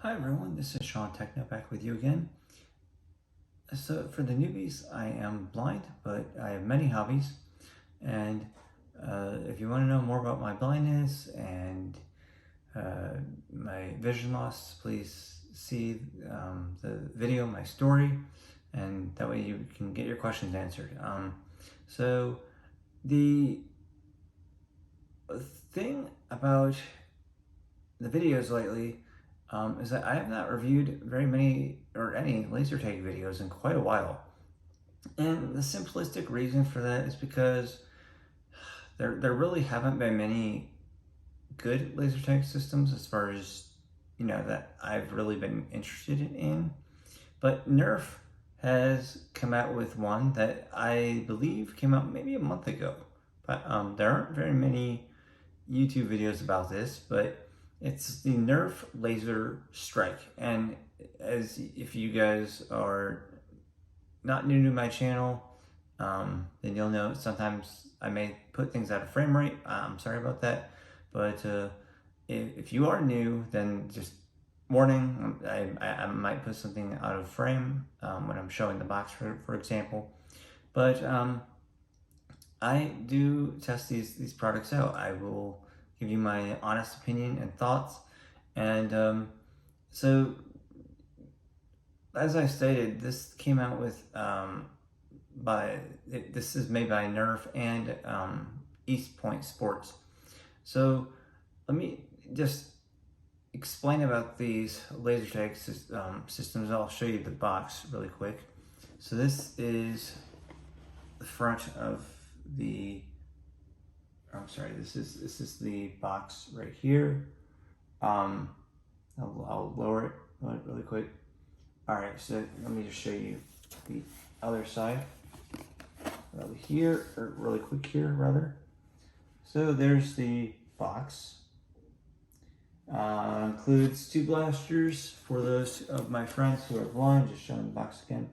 Hi everyone, this is Sean Techno back with you again. So for the newbies, I am blind, but I have many hobbies. And if you want to know more about my blindness and my vision loss, please see the video, my story, and that way you can get your questions answered. So the thing about the videos lately is that I have not reviewed very many or any laser tag videos in quite a while. And the simplistic reason for that is because there really haven't been many good laser tag systems as far as, that I've really been interested in. But Nerf has come out with one that I believe came out maybe a month ago. But there aren't very many YouTube videos about this, but it's the Nerf Laser Strike. And as if you guys are not new to my channel, then you'll know sometimes I may put things out of frame rate. I'm sorry about that. But if you are new, then just warning, I might put something out of frame when I'm showing the box, for example. But I do test these products out. I will give you my honest opinion and thoughts. And so, as I stated, this came out with this is made by Nerf and East Point Sports. So let me just explain about these laser tag systems. I'll show you the box really quick. So this is the front of the, this is the box right here. I'll lower it really quick. All right, so let me just show you the other side over here, or really quick here rather. So there's the box. Includes two blasters for those of my friends who are blind. Just showing the box again.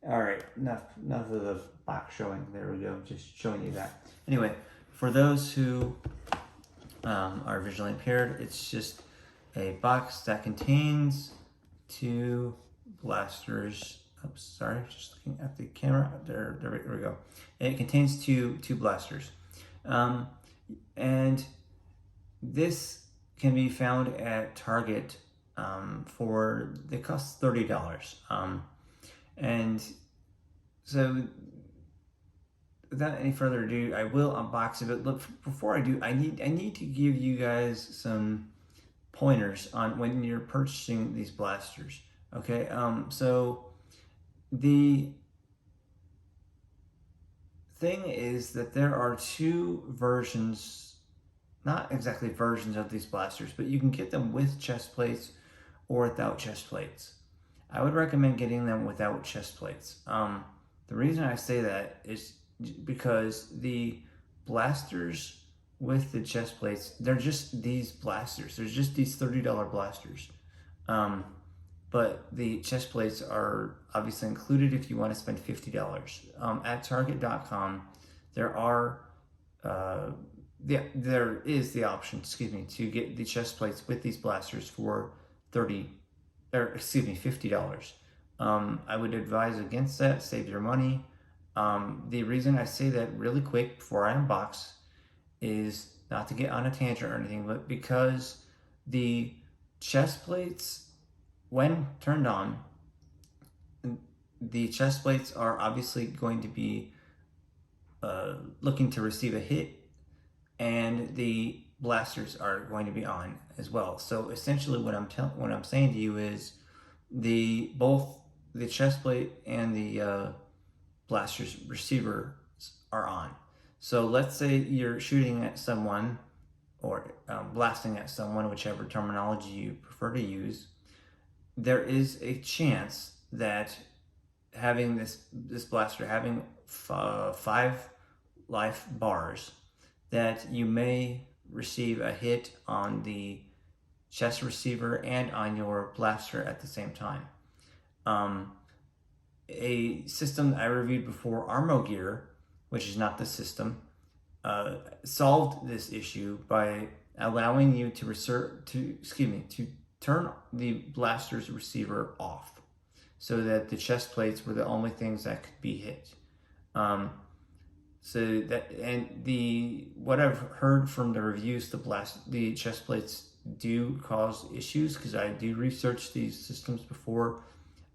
All right, enough of the box showing. There we go, just showing you that. Anyway, for those who are visually impaired, it's just a box that contains two blasters. Oops, sorry, just looking at the camera. There we go. It contains two blasters, and this can be found at Target they cost $30. And so without any further ado, I will unbox it. But look, before I do, I need to give you guys some pointers on when you're purchasing these blasters. Okay, so the thing is that there are two versions, not exactly versions of these blasters, but you can get them with chest plates or without chest plates. I would recommend getting them without chest plates. The reason I say that is because the blasters with the chest plates, they're just these blasters. There's just these $30 blasters. But the chest plates are obviously included if you want to spend $50. At Target.com, there is the option, to get the chest plates with these blasters for $50. I would advise against that. Save your money. The reason I say that really quick before I unbox is not to get on a tangent or anything, but because the chest plates, when turned on, the chest plates are obviously going to be looking to receive a hit, and the blasters are going to be on as well. So essentially what I'm saying to you is both the chest plate and the blaster's receiver are on. So let's say you're shooting at someone or blasting at someone, whichever terminology you prefer to use. There is a chance that having this blaster having 5 life bars, that you may receive a hit on the chest receiver and on your blaster at the same time. A system I reviewed before, Armo Gear, which is not the system, solved this issue by allowing you to turn the blaster's receiver off so that the chest plates were the only things that could be hit. So that, and what I've heard from the reviews, the chest plates do cause issues, because I do research these systems before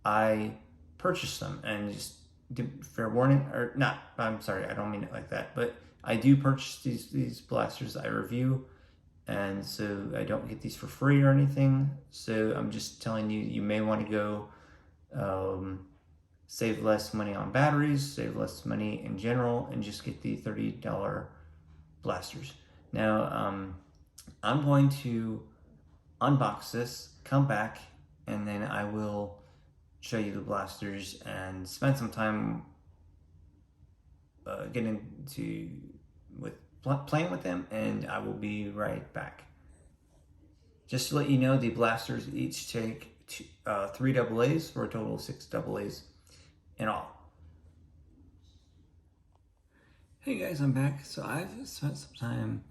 I purchase them, and just fair warning, or not, I'm sorry, I don't mean it like that, but I do purchase these blasters. I review, and so I don't get these for free or anything. So I'm just telling you, you may want to go save less money on batteries, save less money in general, and just get the $30 blasters. Now, I'm going to unbox this, come back, and then I will show you the blasters and spend some time getting with playing with them, and I will be right back. Just to let you know, the blasters each take 3 AA's for a total of 6 AA's in all. Hey guys, I'm back. So I've spent some time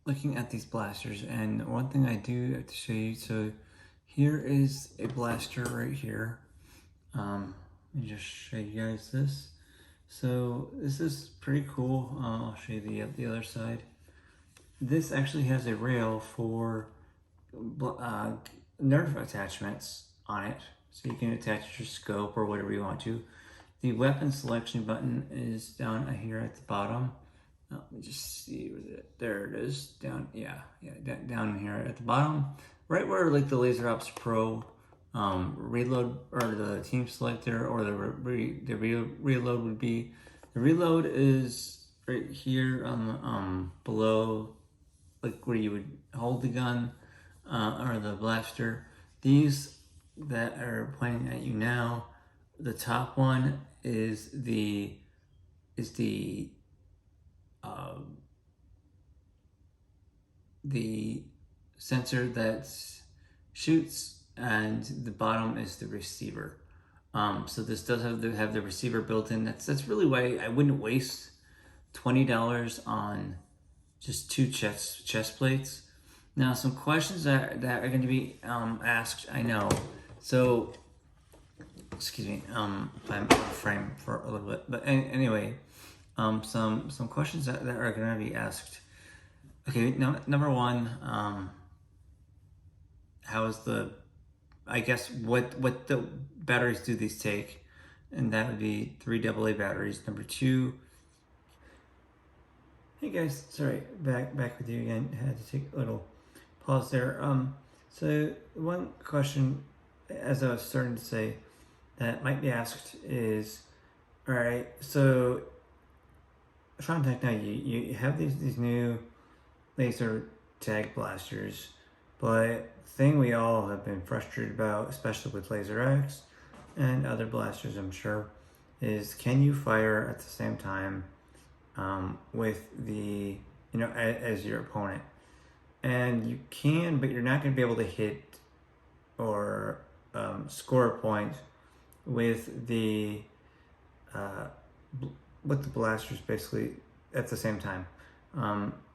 looking at these blasters, and one thing I do have to show you. So here is a blaster right here. Let me just show you guys this. So this is pretty cool. I'll show you the other side. This actually has a rail for Nerf attachments on it, so you can attach your scope or whatever you want to. The weapon selection button is down here at the bottom. Let me just see there it is. Down here at the bottom, right where like the Laser Ops Pro reload, or the team selector, or the reload would be. The reload is right here on the below, like where you would hold the gun or the blaster. These that are pointing at you now, the top one is the sensor that shoots, and the bottom is the receiver. So this does have the receiver built in. That's really why I wouldn't waste $20 on just 2 chest plates. Now, some questions that are going to be asked, I know. So, excuse me, I'm out of frame for a little bit. But anyway, some questions that are going to be asked. Okay, number one, how is I guess what the batteries do these take? And that would be 3 AA batteries. Number 2. Hey guys, sorry, back with you again. I had to take a little pause there. So one question, as I was starting to say, that might be asked is, all right, so Sean Tech, now you have these new laser tag blasters, but the thing we all have been frustrated about, especially with Laser X and other blasters, I'm sure, is can you fire at the same time with the, as your opponent? And you can, but you're not going to be able to hit or score a point with the blasters basically at the same time.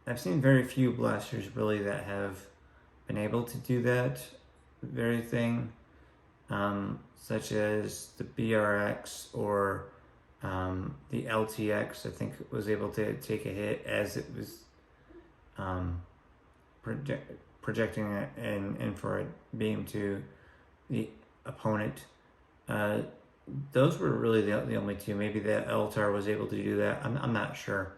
I've seen very few blasters really that have been able to do that very thing, such as the BRX or the LTX. I think was able to take a hit as it was projecting an infrared beam to the opponent. Those were really the only 2. Maybe the LTAR was able to do that. I'm not sure.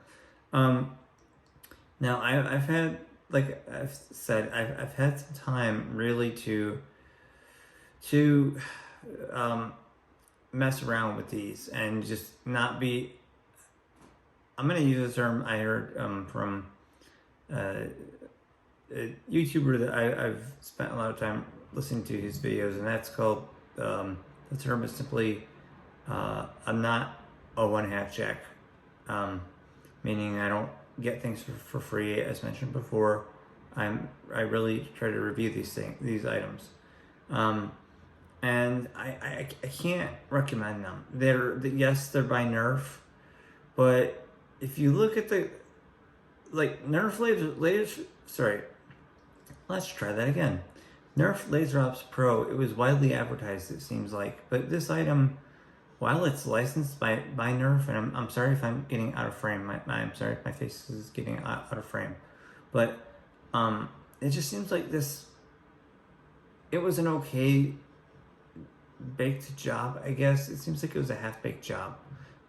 Now I've had, like I've said, I've had some time really to mess around with these and just not be. I'm gonna use a term I heard from a YouTuber that I've spent a lot of time listening to his videos, and that's called, the term is simply, I'm not a one-hat jack, meaning I don't get things for free. As mentioned before, I really try to review these items, and I can't recommend them. Yes, they're by Nerf, but if you look at the Nerf lasers, sorry, let's try that again. Nerf Laser Ops Pro, it was widely advertised, it seems like, but this item, while it's licensed by Nerf, and I'm sorry if I'm getting out of frame, I'm sorry if my face is getting out of frame, but it just seems like it was an okay baked job, I guess. It seems like it was a half-baked job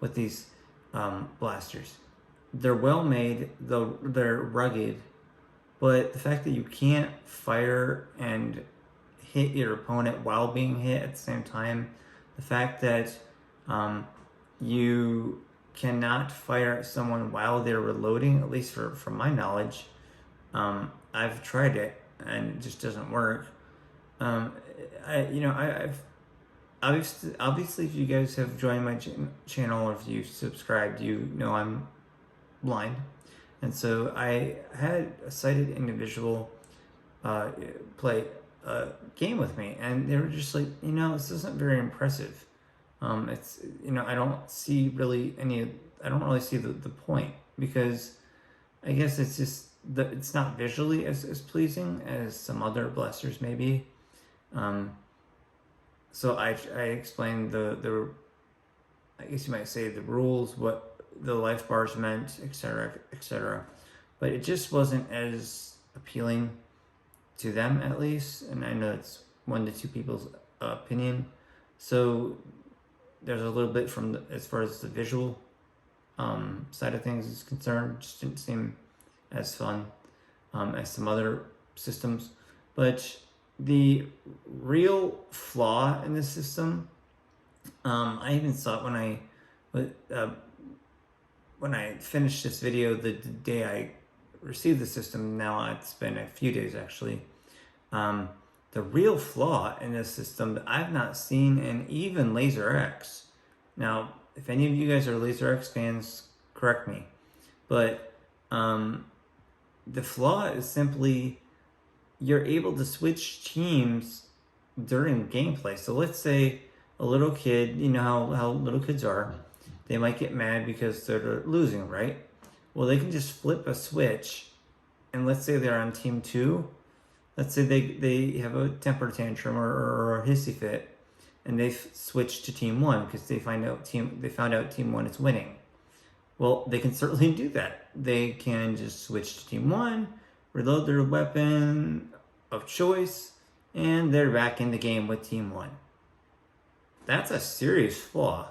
with these blasters. They're well made, though they're rugged, but the fact that you can't fire and hit your opponent while being hit at the same time, the fact that you cannot fire at someone while they're reloading, at least from my knowledge, I've tried it and it just doesn't work. I've obviously, if you guys have joined my channel or if you've subscribed, you know I'm blind, and so I had a sighted individual play a game with me, and they were just like, this isn't very impressive. It's I don't see really I don't really see the point, because I guess it's just it's not visually as pleasing as some other blasters maybe. So I explained the I guess you might say the rules, what the life bars meant, etc., etc. But it just wasn't as appealing to them, at least. And I know it's 1 to 2 people's opinion. So there's a little bit from as far as the visual side of things is concerned. Just didn't seem as fun as some other systems. But the real flaw in this system, I even saw it when I finished this video, the day I received the system. Now it's been a few days actually. The real flaw in this system that I've not seen in even Laser X. Now, if any of you guys are Laser X fans, correct me. But the flaw is simply you're able to switch teams during gameplay. So let's say a little kid, you know how little kids are, they might get mad because they're losing, right? Well, they can just flip a switch, and let's say they're on team 2. Let's say they have a temper tantrum or a hissy fit, and they switch to team 1 because they found out team 1 is winning. Well, they can certainly do that. They can just switch to team 1, reload their weapon of choice, and they're back in the game with team 1. That's a serious flaw.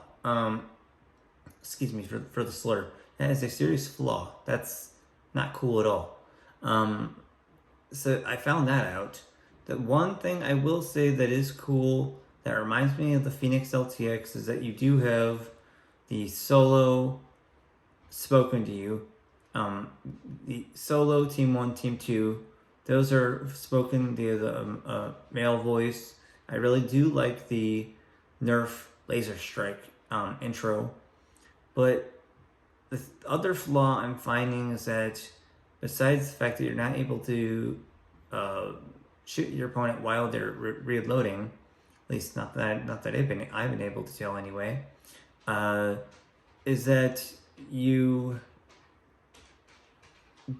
Excuse me for the slur. That is a serious flaw. That's not cool at all. So I found that out. The one thing I will say that is cool, that reminds me of the Phoenix LTX, is that you do have the solo spoken to you. The solo team 1, team 2, those are spoken via the male voice. I really do like the Nerf Laser Strike intro. But the other flaw I'm finding is that besides the fact that you're not able to shoot your opponent while they're reloading, at least not that I've been able to tell anyway, is that you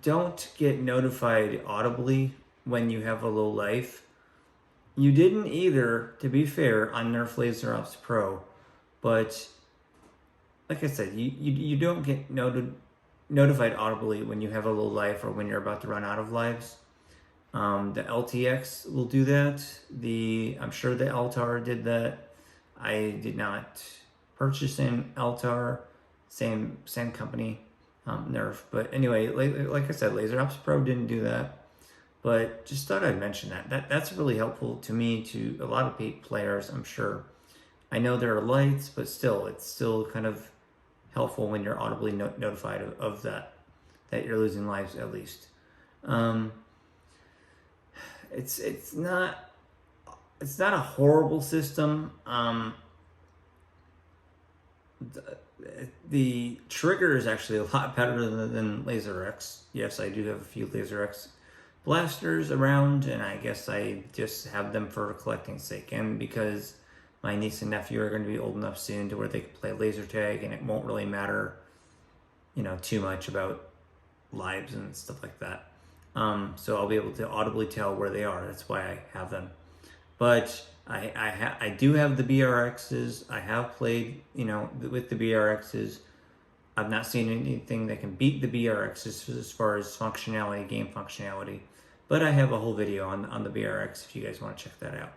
don't get notified audibly when you have a low life. You didn't either, to be fair, on Nerf Laser Ops Pro, but like I said, you don't get notified audibly when you have a low life or when you're about to run out of lives. The LTX will do that. I'm sure the Altar did that. I did not purchase an Altar, same company, Nerf. But anyway, like I said, Laser Ops Pro didn't do that. But just thought I'd mention that's really helpful to me, to a lot of players, I'm sure. I know there are lights, but still, it's still kind of helpful when you're audibly notified of that you're losing lives at least. It's not a horrible system. The trigger is actually a lot better than Laser X. Yes, I do have a few Laser X blasters around, and I guess I just have them for collecting sake, and because my niece and nephew are going to be old enough soon to where they can play laser tag, and it won't really matter, too much about lives and stuff like that. so I'll be able to audibly tell where they are. That's why I have them. But I do have the BRXs. I have played, with the BRXs. I've not seen anything that can beat the BRXs as far as functionality, game functionality. But I have a whole video on the BRX if you guys want to check that out.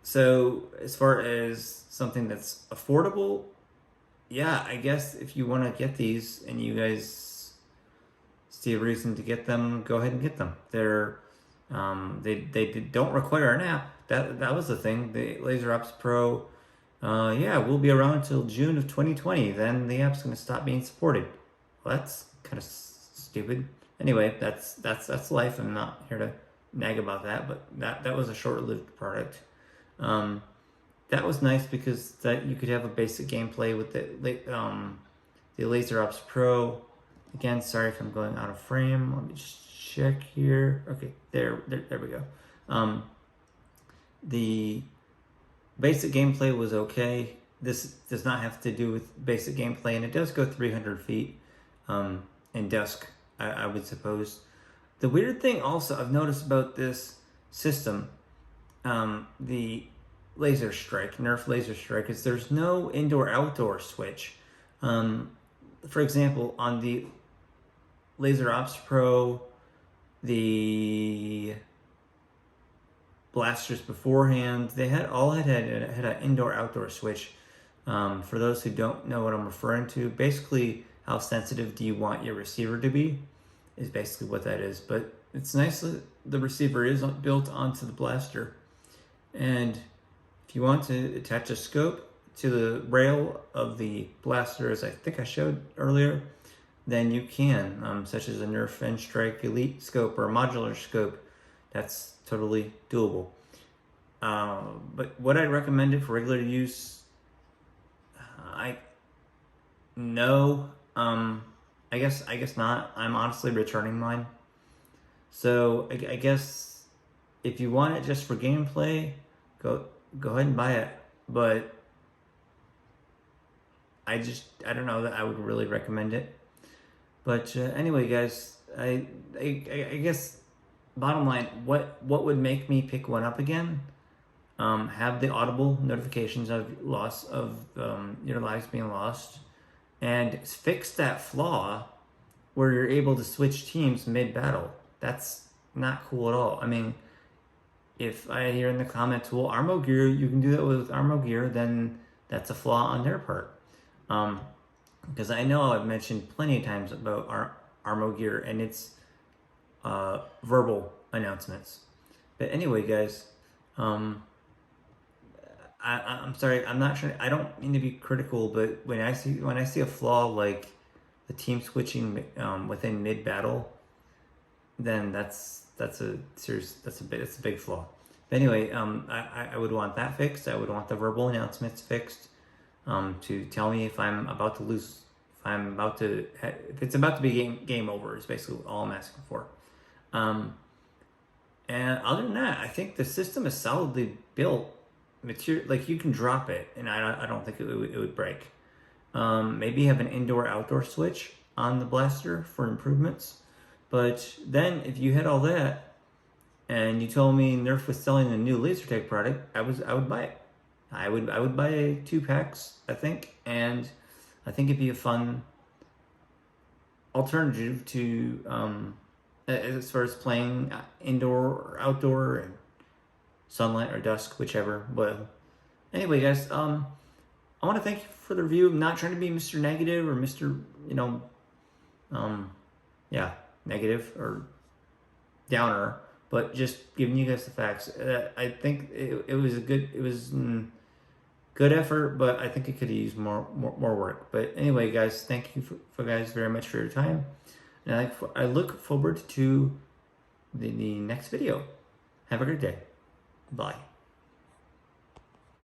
So as far as something that's affordable, yeah, I guess if you want to get these and you guys see a reason to get them, go ahead and get them. They don't require an app. That was the thing. The Laser Ops Pro, will be around until June of 2020. Then the app's going to stop being supported. Well, that's kind of stupid. Anyway, that's life. I'm not here to nag about that, but that was a short-lived product. That was nice because that you could have a basic gameplay with the Laser Ops Pro. Again, sorry if I'm going out of frame. Let me just check here. Okay, there we go. The basic gameplay was okay. This does not have to do with basic gameplay, and it does go 300 feet in dusk, I would suppose. The weird thing also I've noticed about this system, the Laser Strike, Nerf Laser Strike, is there's no indoor-outdoor switch. For example, on the Laser Ops Pro, the blasters beforehand, they had an indoor-outdoor switch. For those who don't know what I'm referring to, basically how sensitive do you want your receiver to be is basically what that is. But it's nice that the receiver is built onto the blaster. And if you want to attach a scope to the rail of the blaster, as I think I showed earlier, then you can, such as a Nerf N-Strike Elite scope or a modular scope. That's totally doable. But would I recommend it for regular use? No. I guess not. I'm honestly returning mine. So I guess if you want it just for gameplay, go ahead and buy it. But I don't know that I would really recommend it. But anyway, guys, I guess bottom line, what would make me pick one up again? Have the audible notifications of loss of your lives being lost, and fix that flaw where you're able to switch teams mid-battle. That's not cool at all. I mean, if I hear in the comments, well, Armo Gear, you can do that with Armo Gear, then that's a flaw on their part. Because I know I've mentioned plenty of times about Armo Gear and its verbal announcements. But anyway, guys, I'm sorry. I'm not sure. I don't mean to be critical, but when I see a flaw like the team switching within mid battle, then that's a big flaw. But anyway, I would want that fixed. I would want the verbal announcements fixed to tell me if I'm about to lose, if it's about to be game over. Is basically all I'm asking for. And other than that, I think the system is solidly built. Like you can drop it, and I don't think it would break. Maybe have an indoor-outdoor switch on the blaster for improvements. But then, if you had all that, and you told me Nerf was selling a new laser tag product, I would buy it. I would buy 2 packs, I think, and I think it'd be a fun alternative to as far as playing indoor or outdoor and sunlight or dusk, whichever. But anyway, guys, I want to thank you for the review. I'm not trying to be Mr. Negative or Mr. Negative or downer, but just giving you guys the facts. I think it was good effort, but I think it could use more work. But anyway, guys, thank you for guys very much for your time, and I look forward to the next video. Have a great day. Bye.